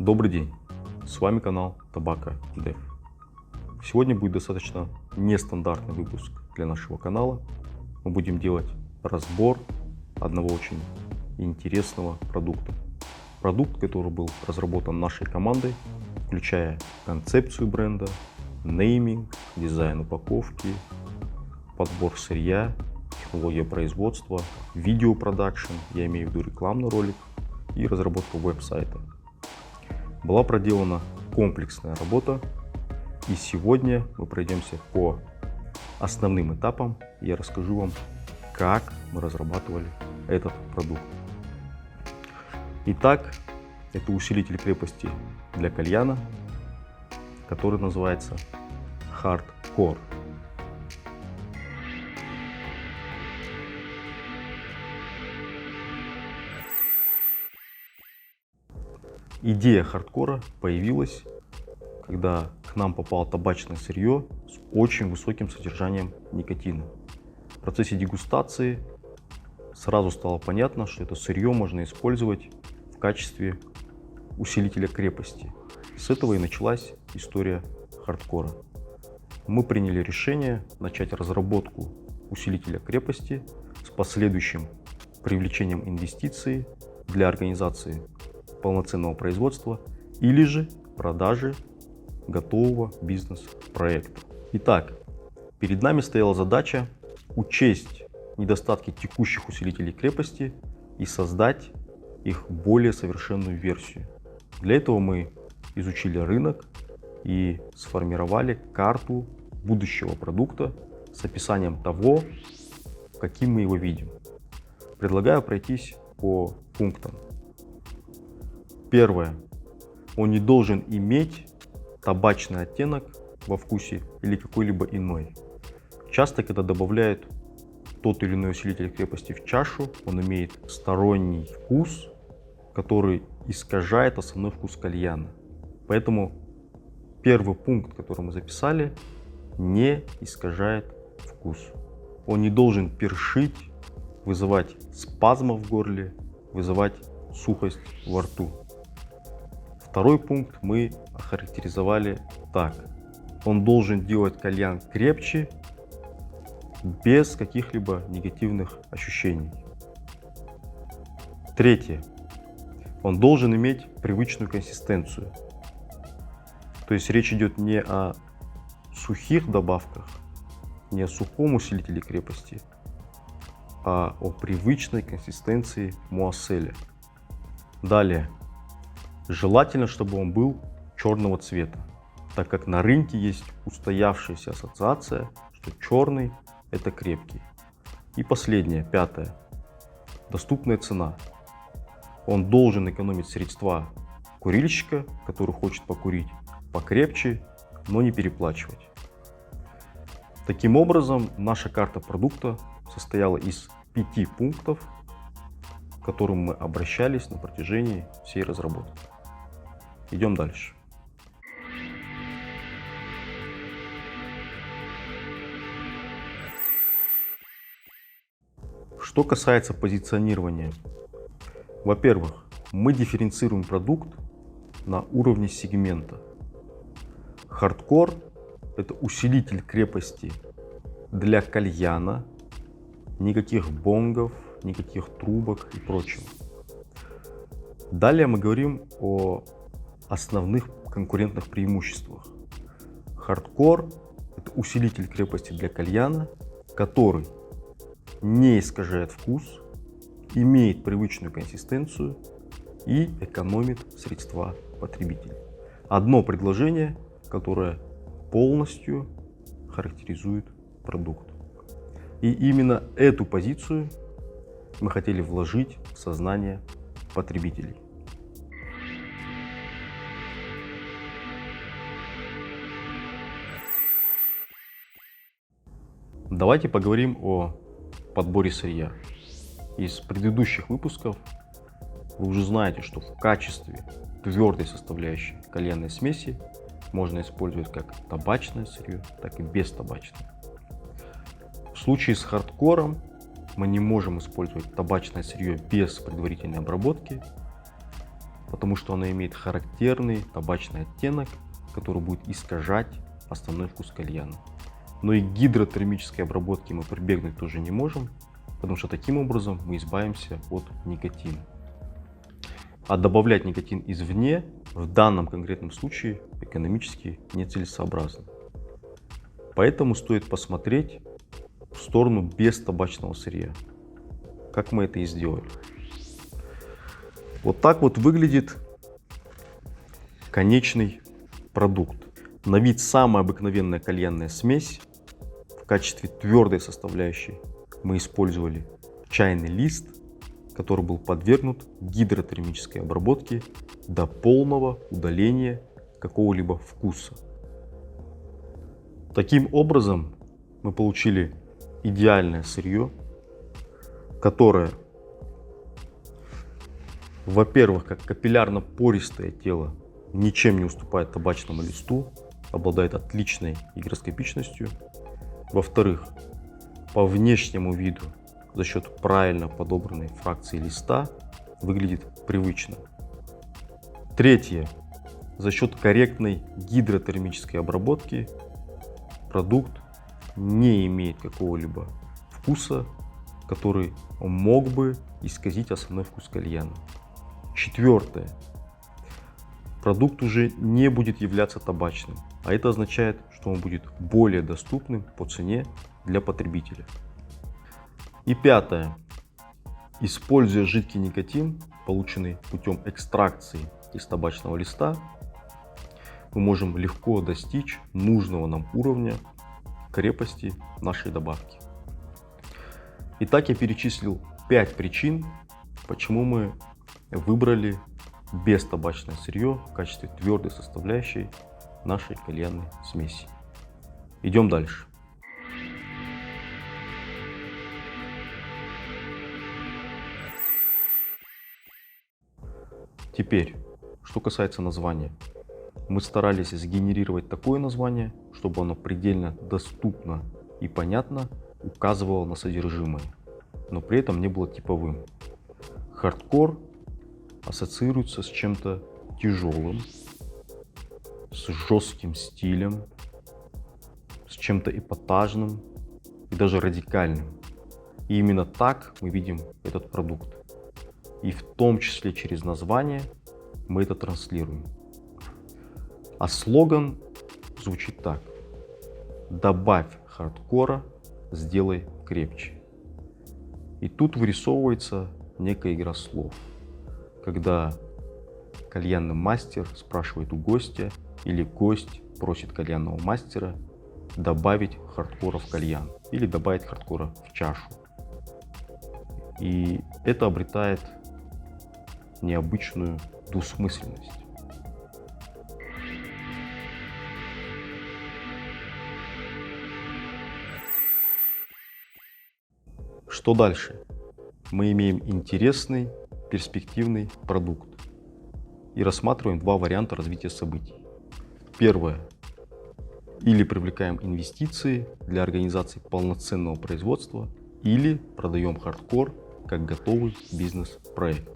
Добрый день, с вами канал Tobacco Dev. Сегодня будет достаточно нестандартный выпуск для нашего канала. Мы будем делать разбор одного очень интересного продукта. Продукт, который был разработан нашей командой, включая концепцию бренда, нейминг, дизайн упаковки, подбор сырья, технология производства, видеопродакшн, я имею в виду рекламный ролик, и разработку веб-сайта. Была проделана комплексная работа, и сегодня мы пройдемся по основным этапам, и я расскажу вам, как мы разрабатывали этот продукт. Итак, это усилитель крепости для кальяна, который называется Hardcore. Идея хардкора появилась, когда к нам попало табачное сырье с очень высоким содержанием никотина. В процессе дегустации сразу стало понятно, что это сырье можно использовать в качестве усилителя крепости. С этого и началась история хардкора. Мы приняли решение начать разработку усилителя крепости с последующим привлечением инвестиций для организации полноценного производства или же продажи готового бизнес-проекта. Итак, перед нами стояла задача учесть недостатки текущих усилителей крепости и создать их более совершенную версию. Для этого мы изучили рынок и сформировали карту будущего продукта с описанием того, каким мы его видим. Предлагаю пройтись по пунктам. Первое. Он не должен иметь табачный оттенок во вкусе или какой-либо иной. Часто, когда добавляют тот или иной усилитель крепости в чашу, он имеет сторонний вкус, который искажает основной вкус кальяна. Поэтому первый пункт, который мы записали, не искажает вкус. Он не должен першить, вызывать спазмы в горле, вызывать сухость во рту. Второй пункт мы охарактеризовали так. Он должен делать кальян крепче, без каких-либо негативных ощущений. Третье. Он должен иметь привычную консистенцию. То есть речь идет не о сухих добавках, не о сухом усилителе крепости, а о привычной консистенции муасселя. Далее. Желательно, чтобы он был черного цвета, так как на рынке есть устоявшаяся ассоциация, что черный – это крепкий. И последнее, пятое. Доступная цена. Он должен экономить средства курильщика, который хочет покурить покрепче, но не переплачивать. Таким образом, наша карта продукта состояла из 5 пунктов, к которым мы обращались на протяжении всей разработки. Идем дальше. Что касается позиционирования. Во-первых, мы дифференцируем продукт на уровне сегмента. Хардкор – это усилитель крепости для кальяна, никаких бонгов, никаких трубок и прочего. Далее мы говорим о основных конкурентных преимуществах. Хардкор – это усилитель крепости для кальяна, который не искажает вкус, имеет привычную консистенцию и экономит средства потребителя. Одно предложение, которое полностью характеризует продукт. И именно эту позицию мы хотели вложить в сознание потребителей. Давайте поговорим о подборе сырья. Из предыдущих выпусков вы уже знаете, что в качестве твердой составляющей кальянной смеси можно использовать как табачное сырье, так и бестабачное. В случае с хардкором мы не можем использовать табачное сырье без предварительной обработки, потому что оно имеет характерный табачный оттенок, который будет искажать основной вкус кальяна. Но и к гидротермической обработке мы прибегнуть тоже не можем, потому что таким образом мы избавимся от никотина. А добавлять никотин извне в данном конкретном случае экономически нецелесообразно. Поэтому стоит посмотреть в сторону бестабачного сырья, как мы это и сделали. Вот так вот выглядит конечный продукт. На вид самая обыкновенная кальянная смесь. В качестве твердой составляющей мы использовали чайный лист, который был подвергнут гидротермической обработке до полного удаления какого-либо вкуса. Таким образом мы получили идеальное сырье, которое, во-первых, как капиллярно-пористое тело, ничем не уступает табачному листу, обладает отличной гигроскопичностью. Во-вторых, по внешнему виду за счет правильно подобранной фракции листа выглядит привычно. Третье. За счет корректной гидротермической обработки продукт не имеет какого-либо вкуса, который мог бы исказить основной вкус кальяна. Четвертое. Продукт уже не будет являться табачным, а это означает, что он будет более доступным по цене для потребителя. И пятое. Используя жидкий никотин, полученный путем экстракции из табачного листа, мы можем легко достичь нужного нам уровня крепости нашей добавки. Итак, я перечислил 5 причин, почему мы выбрали бестабачное сырье в качестве твердой составляющей нашей кальянной смеси. Идем дальше. Теперь, что касается названия. Мы старались сгенерировать такое название, чтобы оно предельно доступно и понятно указывало на содержимое, но при этом не было типовым. Хардкор ассоциируется с чем-то тяжелым, с жестким стилем, с чем-то эпатажным и даже радикальным. И именно так мы видим этот продукт. И в том числе через название мы это транслируем. А слоган звучит так: добавь хардкора, сделай крепче. И тут вырисовывается некая игра слов, когда кальянный мастер спрашивает у гостя, или гость просит кальянного мастера добавить хардкора в кальян или добавить хардкора в чашу. И это обретает необычную двусмысленность. Что дальше? Мы имеем интересный, перспективный продукт и рассматриваем два варианта развития событий. Первое. Или привлекаем инвестиции для организации полноценного производства, или продаем хардкор как готовый бизнес-проект.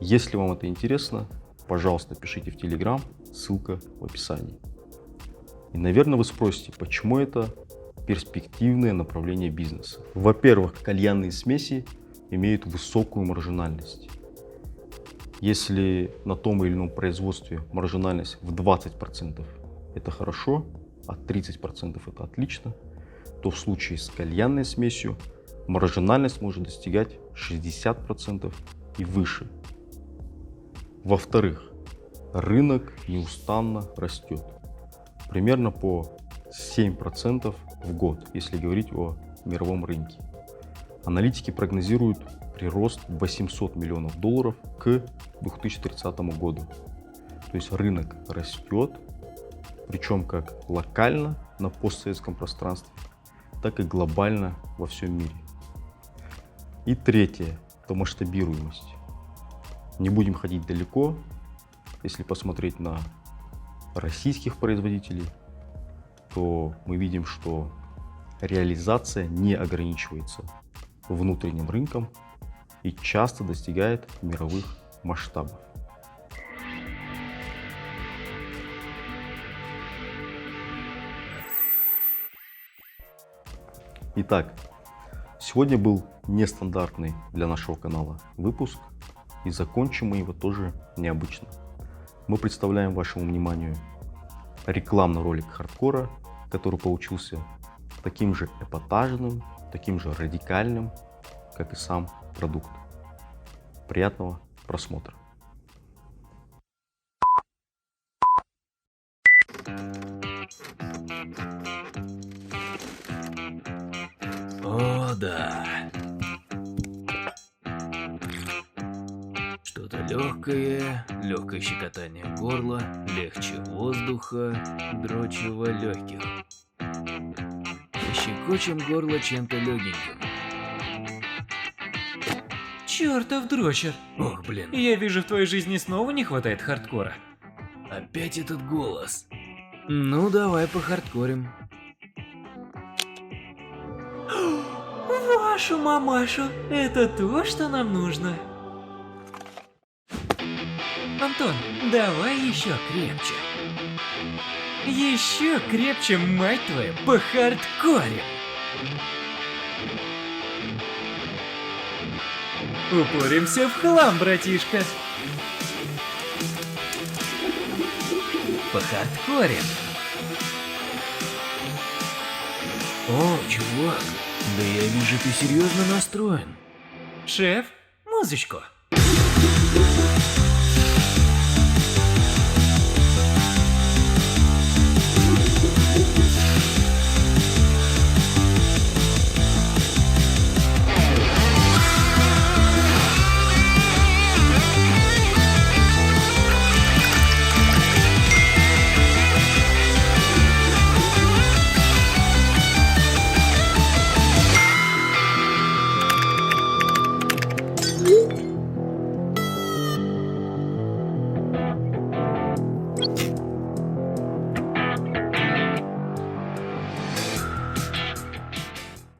Если вам это интересно, пожалуйста, пишите в Telegram, ссылка в описании. И, наверное, вы спросите, почему это перспективное направление бизнеса. Во-первых, кальянные смеси имеют высокую маржинальность. Если на том или ином производстве маржинальность в 20% это хорошо, а 30% это отлично, то в случае с кальянной смесью маржинальность может достигать 60% и выше. Во-вторых, рынок неустанно растет. Примерно по 7% в год, если говорить о мировом рынке. Аналитики прогнозируют прирост в $800 миллионов к 2030 году. То есть рынок растет, причем как локально на постсоветском пространстве, так и глобально во всем мире. И третье – это масштабируемость. Не будем ходить далеко. Если посмотреть на российских производителей, то мы видим, что реализация не ограничивается внутренним рынком и часто достигает мировых масштабов. Итак, сегодня был нестандартный для нашего канала выпуск, и закончим мы его тоже необычно. Мы представляем вашему вниманию рекламный ролик хардкора, который получился таким же эпатажным, таким же радикальным, как и сам продукт. Приятного просмотра. О, да. Что-то легкое щекотание горла, легче воздуха, дрочево легких. Щекочем горло чем-то легеньким. Чертов дрочер. Ох, блин, Я вижу, в твоей жизни снова не хватает хардкора. опять этот голос. Ну, давай похардкорим. Вашу мамашу, это то, что нам нужно. Антон, давай еще крепче. Еще крепче, мать твою, по хардкоре. Упоримся в хлам, братишка. По хардкоре. О, чувак, да я вижу, ты серьезно настроен. Шеф, музычку.